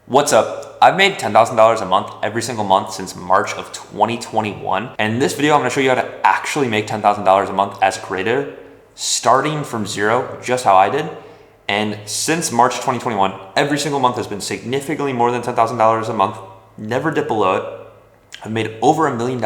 What's up? I've made $10,000 a month every single month since March of 2021. And in this video, I'm gonna show you how to actually make $10,000 a month as a creator, starting from zero, just how I did. And since March 2021, every single month has been significantly more than $10,000 a month, never dipped below it. I've made over $1 million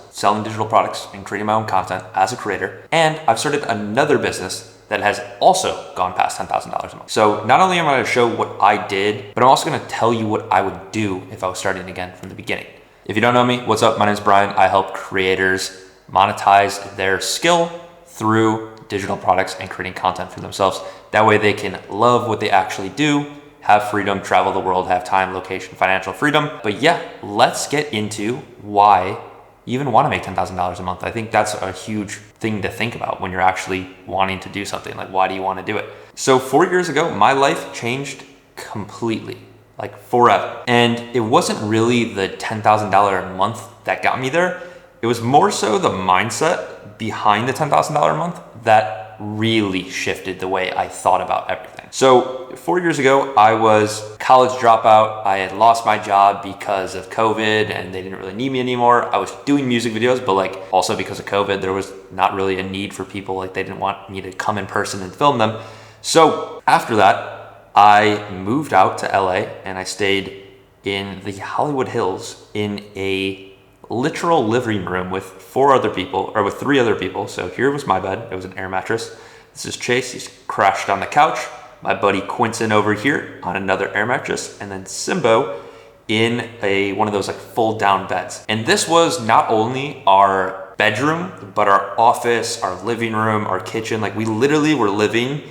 selling digital products and creating my own content as a creator. And I've started another business that has also gone past $10,000 a month. So not only am I gonna show what I did, but I'm also gonna tell you what I would do if I was starting again from the beginning. If you don't know me, what's up? My name is Brian. I help creators monetize their skill through digital products and creating content for themselves. That way they can love what they actually do, have freedom, travel the world, have time, location, financial freedom. But yeah, let's get into why you even want to make $10,000 a month. I think that's a huge thing to think about when you're actually wanting to do something. Like, why do you want to do it? So 4 years ago, my life changed completely, like forever. And it wasn't really the $10,000 a month that got me there. It was more so the mindset behind the $10,000 a month that really shifted the way I thought about everything. So 4 years ago, I was a college dropout. I had lost my job because of COVID and they didn't really need me anymore. I was doing music videos, but like also because of COVID, there was not really a need for people. Like they didn't want me to come in person and film them. So after that, I moved out to LA and I stayed in the Hollywood Hills in a literal living room with three other people. So here was my bed. It was an air mattress. This is Chase. He's crashed on the couch. My buddy Quinton over here on another air mattress, and then Simbo in one of those like fold down beds. And this was not only our bedroom, but our office, our living room, our kitchen. Like we literally were living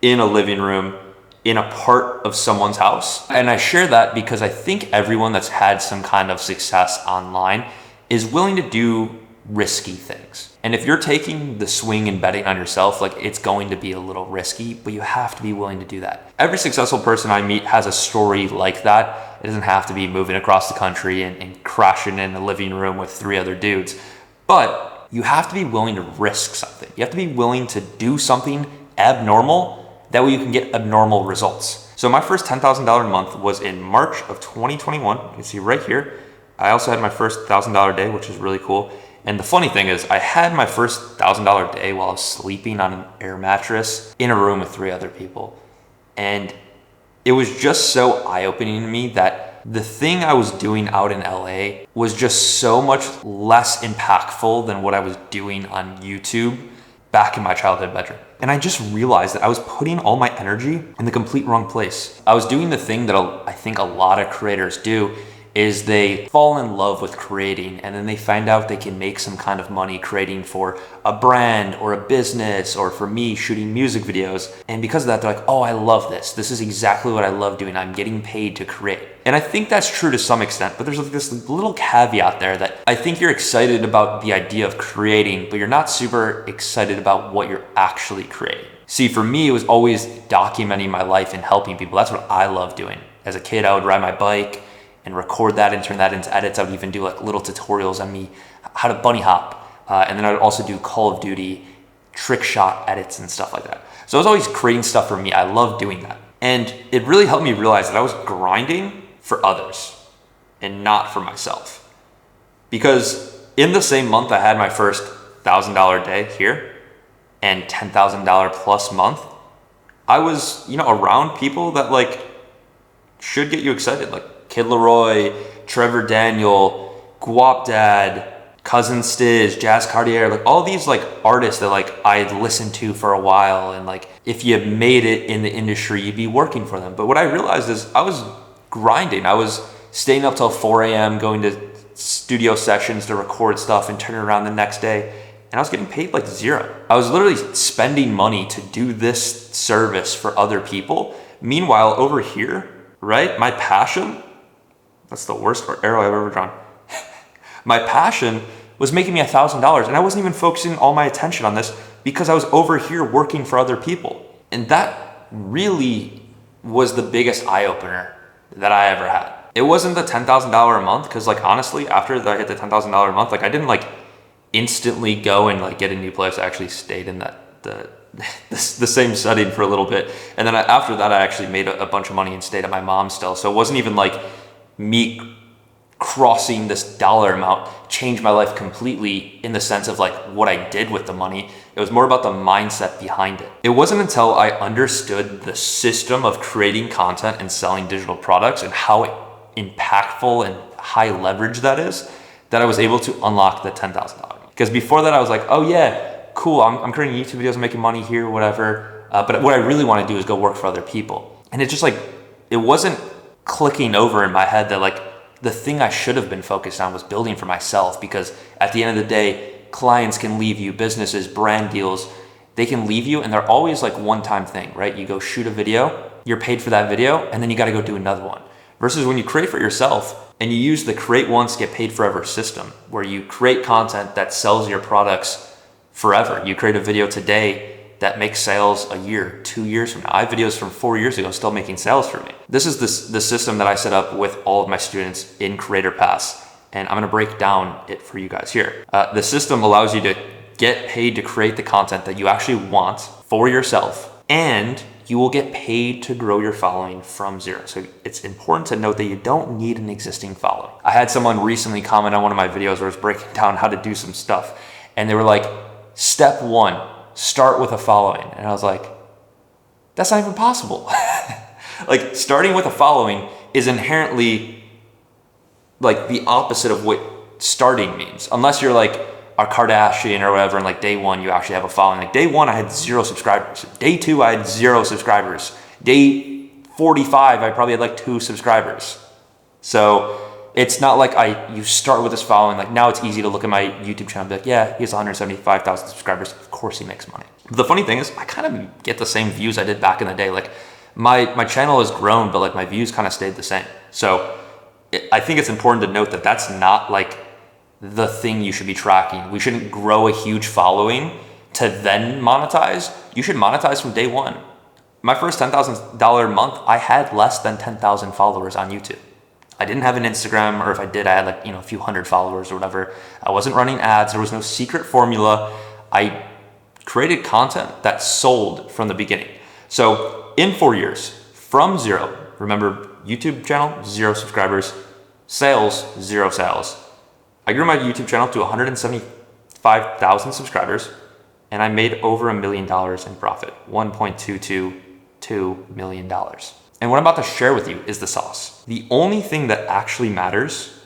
in a living room in a part of someone's house. And I share that because I think everyone that's had some kind of success online is willing to do risky things. And if you're taking the swing and betting on yourself, like it's going to be a little risky, but you have to be willing to do that. Every successful person I meet has a story like that. It doesn't have to be moving across the country and crashing in a living room with three other dudes, but you have to be willing to risk something. You have to be willing to do something abnormal. That way you can get abnormal results. So my first $10,000 a month was in March of 2021. You can see right here. I also had my first $1,000 day, which is really cool. And the funny thing is I had my first $1,000 day while I was sleeping on an air mattress in a room with three other people. And it was just so eye-opening to me that the thing I was doing out in LA was just so much less impactful than what I was doing on YouTube back in my childhood bedroom. And I just realized that I was putting all my energy in the complete wrong place. I was doing the thing that I think a lot of creators do, is they fall in love with creating and then they find out they can make some kind of money creating for a brand or a business, or for me shooting music videos. And because of that, they're like, oh, I love this. This is exactly what I love doing. I'm getting paid to create. And I think that's true to some extent, but there's like this little caveat there that I think you're excited about the idea of creating, but you're not super excited about what you're actually creating. See, for me, it was always documenting my life and helping people. That's what I love doing. As a kid, I would ride my bike and record that and turn that into edits. I would even do like little tutorials on me, how to bunny hop. And then I would also do Call of Duty trick shot edits and stuff like that. So I was always creating stuff for me. I love doing that. And it really helped me realize that I was grinding for others and not for myself. Because in the same month, I had my first $1,000 day here and $10,000 plus month. I was, around people that like should get you excited. Like Kid Leroy, Trevor Daniel, Guap Dad, Cousin Stiz, Jazz Cartier, like all these like artists that like I had listened to for a while. And like, if you made it in the industry, you'd be working for them. But what I realized is I was grinding. I was staying up till 4 a.m., going to studio sessions to record stuff and turn it around the next day. And I was getting paid like zero. I was literally spending money to do this service for other people. Meanwhile, over here, right, my passion, that's the worst arrow I've ever drawn. My passion was making me $1,000, and I wasn't even focusing all my attention on this because I was over here working for other people. And that really was the biggest eye-opener that I ever had. It wasn't the $10,000 a month, because like honestly, after I hit the $10,000 a month, like I didn't like instantly go and like get a new place. I actually stayed in the the same setting for a little bit. And then after that, I actually made a bunch of money and stayed at my mom's still. So it wasn't even like me crossing this dollar amount changed my life completely in the sense of like what I did with the money. It was more about the mindset behind it. It wasn't until I understood the system of creating content and selling digital products and how impactful and high leverage that is, that I was able to unlock the $10,000. Because before that I was like, oh yeah, cool, I'm creating YouTube videos, I'm making money here, whatever. But what I really want to do is go work for other people. And it's just like, it wasn't clicking over in my head that like the thing I should have been focused on was building for myself, because at the end of the day, clients can leave you, businesses, brand deals, they can leave you, and they're always like one-time thing, right? You go shoot a video, you're paid for that video, and then you got to go do another one. Versus when you create for yourself and you use the create once, get paid forever system, where you create content that sells your products forever. You create a video today that makes sales a year, 2 years from now. I have videos from 4 years ago still making sales for me. This is the system that I set up with all of my students in Creator Pass, and I'm gonna break down it for you guys here. The system allows you to get paid to create the content that you actually want for yourself, and you will get paid to grow your following from zero. So it's important to note that you don't need an existing following. I had someone recently comment on one of my videos where I was breaking down how to do some stuff, and they were like, step one, start with a following. And I was like, that's not even possible. Like, starting with a following is inherently like the opposite of what starting means. Unless you're like a Kardashian or whatever, and like day one, you actually have a following. Like day one, I had 0 subscribers. Day two, I had 0 subscribers. Day 45, I probably had like 2 subscribers. So it's not like you start with this following. Like now it's easy to look at my YouTube channel and be like, yeah, he has 175,000 subscribers. Of course he makes money. But the funny thing is, I kind of get the same views I did back in the day. Like my channel has grown, but like my views kind of stayed the same. So I think it's important to note that that's not like the thing you should be tracking. We shouldn't grow a huge following to then monetize. You should monetize from day one. My first $10,000 month, I had less than 10,000 followers on YouTube. I didn't have an Instagram, or if I did, I had like, a few hundred followers or whatever. I wasn't running ads. There was no secret formula. I created content that sold from the beginning. So in 4 years, from zero, remember YouTube channel, 0 subscribers, sales, 0 sales. I grew my YouTube channel to 175,000 subscribers, and I made over $1 million in profit, $1.222 million. And what I'm about to share with you is the sauce. The only thing that actually matters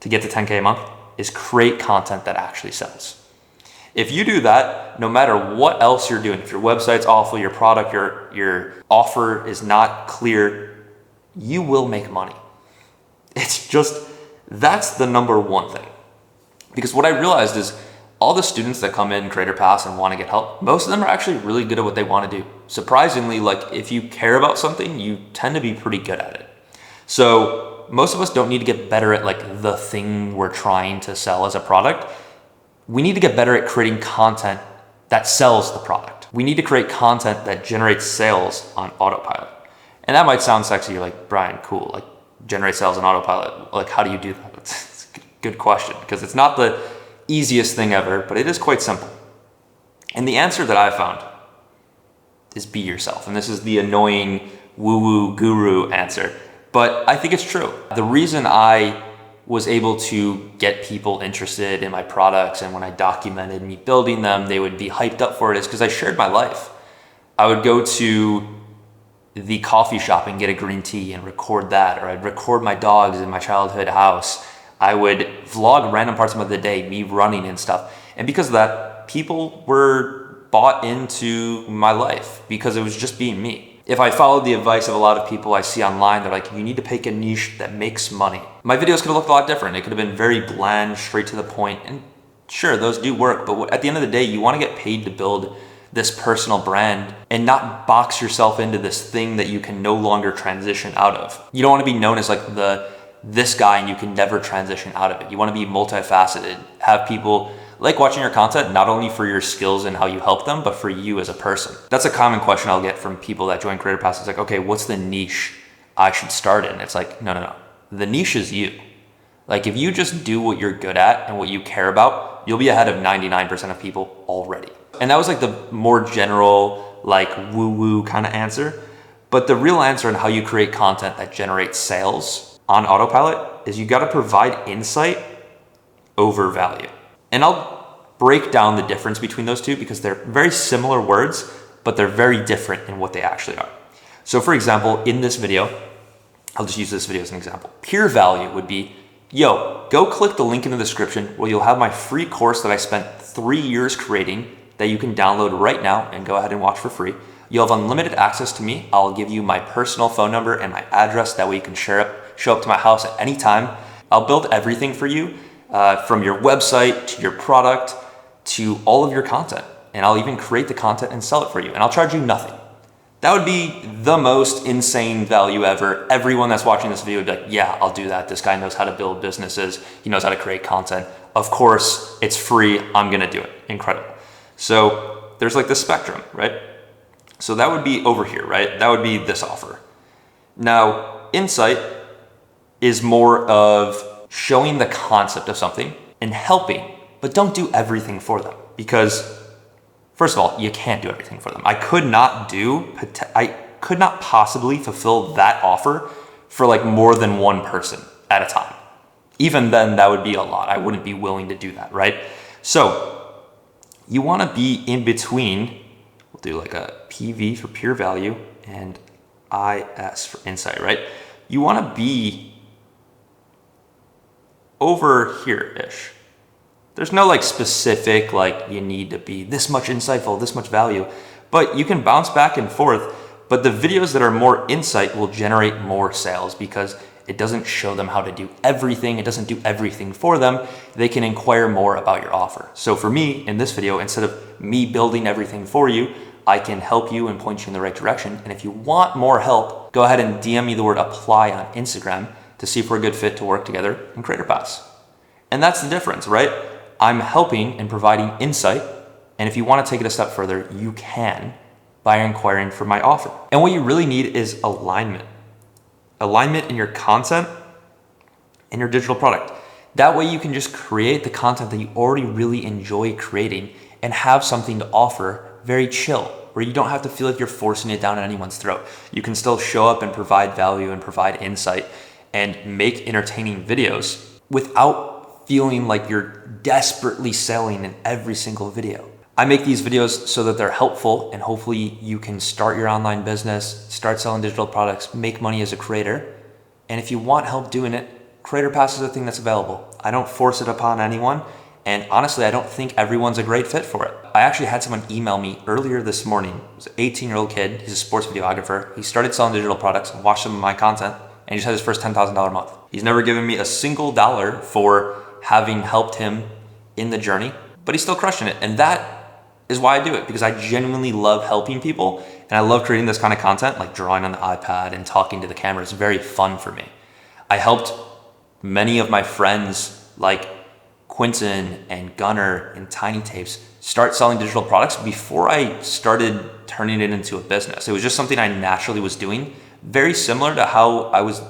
to get to 10K a month is create content that actually sells. If you do that, no matter what else you're doing, if your website's awful, your product, your offer is not clear, you will make money. It's just, that's the number one thing. Because what I realized is all the students that come in Creator Pass and want to get help, most of them are actually really good at what they want to do. Surprisingly, like if you care about something, you tend to be pretty good at it. So most of us don't need to get better at like the thing we're trying to sell as a product. We need to get better at creating content that sells the product. We need to create content that generates sales on autopilot. And that might sound sexy. You're like, Brian, cool. Like generate sales on autopilot. Like how do you do that? It's a good question, because it's not the easiest thing ever, but it is quite simple. And the answer that I found is be yourself. And this is the annoying woo-woo guru answer, but I think it's true. The reason I was able to get people interested in my products, and when I documented me building them, they would be hyped up for it, is because I shared my life. I would go to the coffee shop and get a green tea and record that, or I'd record my dogs in my childhood house. I would vlog random parts of the day, me running and stuff. And because of that, people were bought into my life because it was just being me. If I followed the advice of a lot of people I see online, they're like, you need to pick a niche that makes money. My videos could have looked a lot different. It could have been very bland, straight to the point. And sure, those do work. But at the end of the day, you want to get paid to build this personal brand and not box yourself into this thing that you can no longer transition out of. You don't want to be known as like this guy and you can never transition out of it. You want to be multifaceted, have people like watching your content, not only for your skills and how you help them, but for you as a person. That's a common question I'll get from people that join Creator Pass. It's like, okay, what's the niche I should start in? It's like, no. The niche is you. Like if you just do what you're good at and what you care about, you'll be ahead of 99% of people already. And that was like the more general, like woo-woo kind of answer. But the real answer on how you create content that generates sales on autopilot is you got to provide insight over value. And I'll break down the difference between those two because they're very similar words, but they're very different in what they actually are. So for example, in this video, I'll just use this video as an example. Pure value would be, yo, go click the link in the description where you'll have my free course that I spent 3 years creating that you can download right now and go ahead and watch for free. You'll have unlimited access to me. I'll give you my personal phone number and my address. That way you can show up to my house at any time. I'll build everything for you, from your website to your product to all of your content. And I'll even create the content and sell it for you. And I'll charge you nothing. That would be the most insane value ever. Everyone that's watching this video would be like, yeah, I'll do that. This guy knows how to build businesses. He knows how to create content. Of course, it's free. I'm going to do it. Incredible. So there's like the spectrum, right? So that would be over here, right? That would be this offer. Now, insight is more of showing the concept of something and helping, but don't do everything for them because first of all, you can't do everything for them. I could not possibly fulfill that offer for like more than one person at a time. Even then, that would be a lot. I wouldn't be willing to do that, right? So you want to be in between. We'll do like a PV for pure value and IS for insight, right? You want to be over here-ish. There's no like specific, like you need to be this much insightful, this much value, but you can bounce back and forth. But the videos that are more insight will generate more sales because it doesn't show them how to do everything. It doesn't do everything for them. They can inquire more about your offer. So for me in this video, instead of me building everything for you, I can help you and point you in the right direction. And if you want more help, go ahead and DM me the word apply on Instagram to see if we're a good fit to work together in Creator Pass. And that's the difference, right? I'm helping and providing insight. And if you want to take it a step further, you can by inquiring for my offer. And what you really need is alignment. Alignment in your content and your digital product. That way you can just create the content that you already really enjoy creating and have something to offer very chill, where you don't have to feel like you're forcing it down anyone's throat. You can still show up and provide value and provide insight and make entertaining videos without feeling like you're desperately selling in every single video. I make these videos so that they're helpful and hopefully you can start your online business, start selling digital products, make money as a creator. And if you want help doing it, Creator Pass is a thing that's available. I don't force it upon anyone. And honestly, I don't think everyone's a great fit for it. I actually had someone email me earlier this morning. It was an 18-year-old kid. He's a sports videographer. He started selling digital products and watched some of my content and he just had his first $10,000 month. He's never given me a single dollar for having helped him in the journey, but he's still crushing it. And that is why I do it, because I genuinely love helping people and I love creating this kind of content, like drawing on the iPad and talking to the camera. It's very fun for me. I helped many of my friends like Quinton and Gunnar and Tiny Tapes start selling digital products before I started turning it into a business. It was just something I naturally was doing, very similar to how I was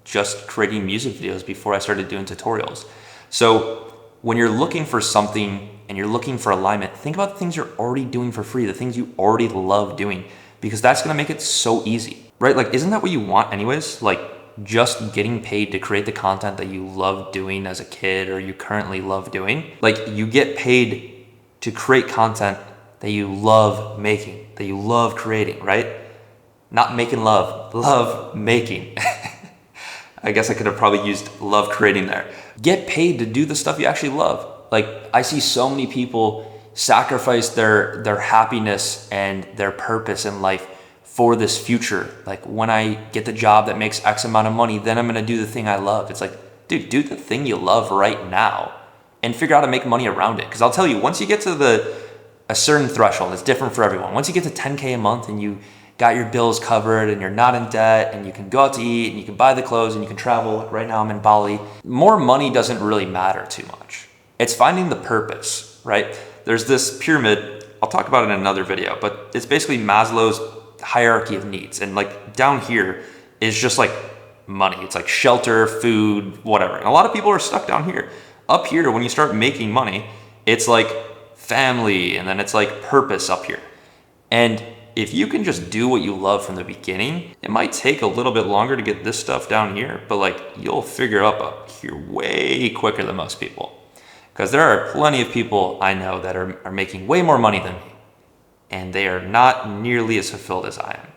just creating music videos before I started doing tutorials. So when you're looking for something and you're looking for alignment, think about the things you're already doing for free, the things you already love doing, because that's gonna make it so easy, right? Like, isn't that what you want anyways? Like just getting paid to create the content that you love doing as a kid or you currently love doing. Like you get paid to create content that you love making, that you love creating, right? Not making love, love making. I guess I could have probably used love creating there. Get paid to do the stuff you actually love. Like I see so many people sacrifice their happiness and their purpose in life for this future. Like when I get the job that makes X amount of money, then I'm gonna do the thing I love. It's like, dude, do the thing you love right now and figure out how to make money around it. Cause I'll tell you, once you get to a certain threshold, it's different for everyone. Once you get to 10K a month and you got your bills covered and you're not in debt and you can go out to eat and you can buy the clothes and you can travel. Right now I'm in Bali. More money doesn't really matter too much. It's finding the purpose, right? There's this pyramid, I'll talk about it in another video, but it's basically Maslow's hierarchy of needs. And like down here is just like money. It's like shelter, food, whatever. And a lot of people are stuck down here. Up here, when you start making money, it's like family, and then it's like purpose up here. And if you can just do what you love from the beginning, it might take a little bit longer to get this stuff down here, but like you'll figure it up here way quicker than most people. Because there are plenty of people I know that are making way more money than me, and they are not nearly as fulfilled as I am.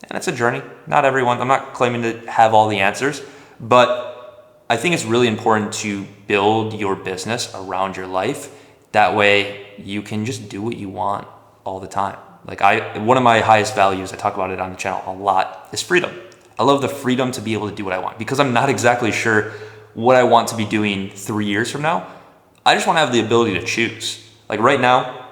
And it's a journey. Not everyone, I'm not claiming to have all the answers, but I think it's really important to build your business around your life. That way you can just do what you want all the time. Like one of my highest values, I talk about it on the channel a lot, is freedom. I love the freedom to be able to do what I want, because I'm not exactly sure what I want to be doing 3 years from now. I just want to have the ability to choose. Like right now,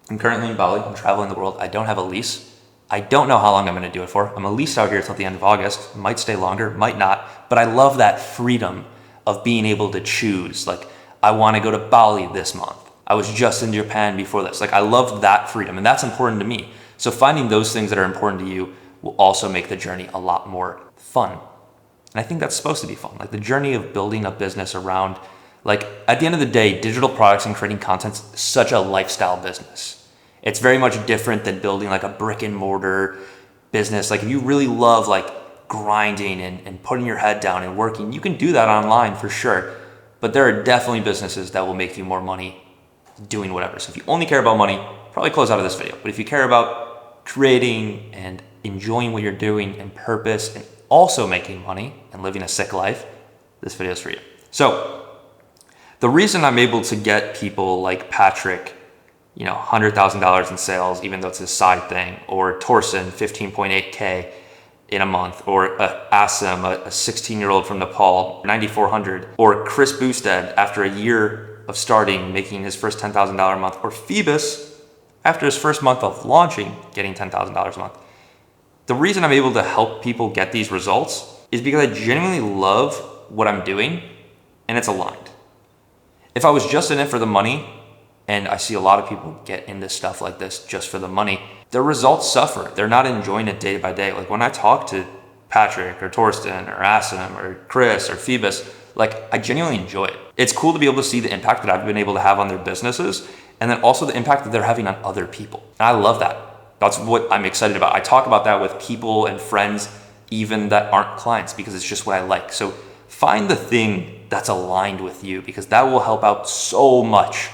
I'm currently in Bali, I'm traveling the world. I don't have a lease. I don't know how long I'm going to do it for. I'm a lease out here till the end of August. Might stay longer, might not. But I love that freedom of being able to choose. Like, I want to go to Bali this month. I was just in Japan before this. Like, I love that freedom, and that's important to me. So finding those things that are important to you will also make the journey a lot more fun. And I think that's supposed to be fun. Like the journey of building a business around, like at the end of the day, digital products and creating content is such a lifestyle business. It's very much different than building like a brick and mortar business. Like if you really love like grinding and putting your head down and working, you can do that online for sure. But there are definitely businesses that will make you more money doing whatever. So if you only care about money, probably close out of this video. But if you care about creating and enjoying what you're doing and purpose and also making money and living a sick life, this video is for you. So the reason I'm able to get people like Patrick, you know, $100,000 in sales, even though it's a side thing, or Torsten, 15.8K in a month, or Asim, a 16-year-old from Nepal, 9,400, or Chris Boosted after a year of starting, making his first $10,000 a month, or Phoebus after his first month of launching, getting $10,000 a month. The reason I'm able to help people get these results is because I genuinely love what I'm doing and it's aligned. If I was just in it for the money, and I see a lot of people get into stuff like this just for the money, their results suffer. They're not enjoying it day by day. Like when I talk to Patrick or Torsten or Asim or Chris or Phoebus, like I genuinely enjoy it. It's cool to be able to see the impact that I've been able to have on their businesses, and then also the impact that they're having on other people. And I love that. That's what I'm excited about. I talk about that with people and friends, even that aren't clients, because it's just what I like. So find the thing that's aligned with you, because that will help out so much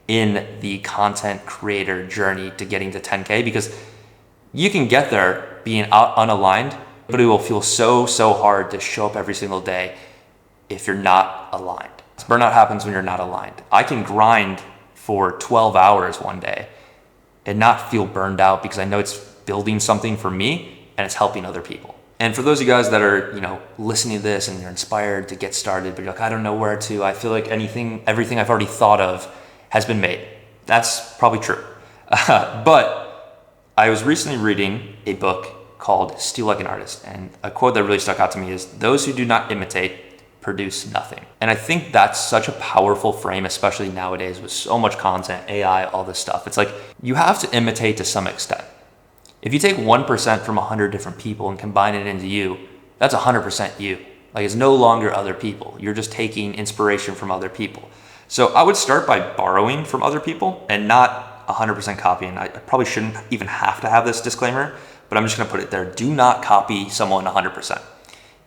in the content creator journey to getting to 10K, because you can get there being unaligned, but it will feel so hard to show up every single day if you're not aligned. Burnout happens when you're not aligned. I can grind for 12 hours one day and not feel burned out because I know it's building something for me and it's helping other people. And for those of you guys that are, you know, listening to this and you're inspired to get started, but you're like, I don't know where to, I feel like everything I've already thought of has been made. That's probably true. But I was recently reading a book called Steal Like an Artist, and a quote that really stuck out to me is, "Those who do not imitate produce nothing." And I think that's such a powerful frame, especially nowadays with so much content, AI, all this stuff. It's like you have to imitate to some extent. If you take 1% from 100 different people and combine it into you, that's 100% you. Like it's no longer other people. You're just taking inspiration from other people. So I would start by borrowing from other people and not 100% copying. I probably shouldn't even have to have this disclaimer, but I'm just gonna put it there. Do not copy someone 100%.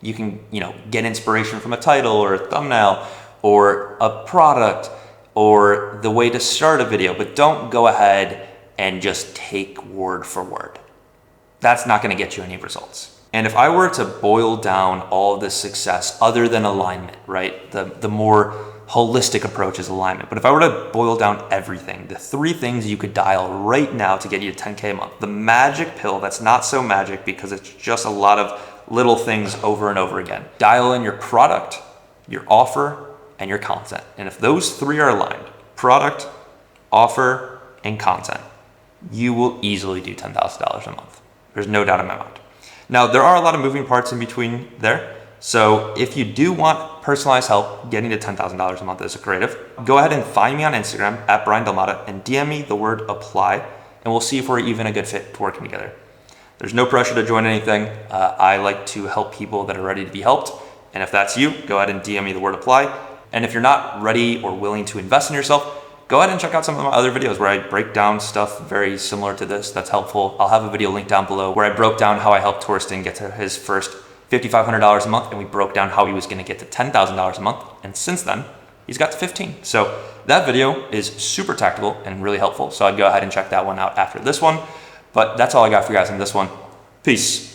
You can, you know, get inspiration from a title or a thumbnail or a product or the way to start a video, but don't go ahead and just take word for word. That's not gonna get you any results. And if I were to boil down all of this success other than alignment, right? The more holistic approach is alignment. But if I were to boil down everything, the 3 things you could dial right now to get you to 10K a month, the magic pill that's not so magic because it's just a lot of little things over and over again. Dial in your product, your offer, and your content. And if those 3 are aligned, product, offer, and content, you will easily do $10,000 a month. There's no doubt in my mind. Now, there are a lot of moving parts in between there. So if you do want personalized help getting to $10,000 a month as a creative, go ahead and find me on Instagram at Brian Delmata and DM me the word apply, and we'll see if we're even a good fit to working together. There's no pressure to join anything. I like to help people that are ready to be helped. And if that's you, go ahead and DM me the word apply. And if you're not ready or willing to invest in yourself, go ahead and check out some of my other videos where I break down stuff very similar to this that's helpful. I'll have a video linked down below where I broke down how I helped Torsten get to his first $5,500 a month, and we broke down how he was gonna get to $10,000 a month, and since then, he's got to 15. So that video is super tactical and really helpful, so I'd go ahead and check that one out after this one. But that's all I got for you guys in this one. Peace.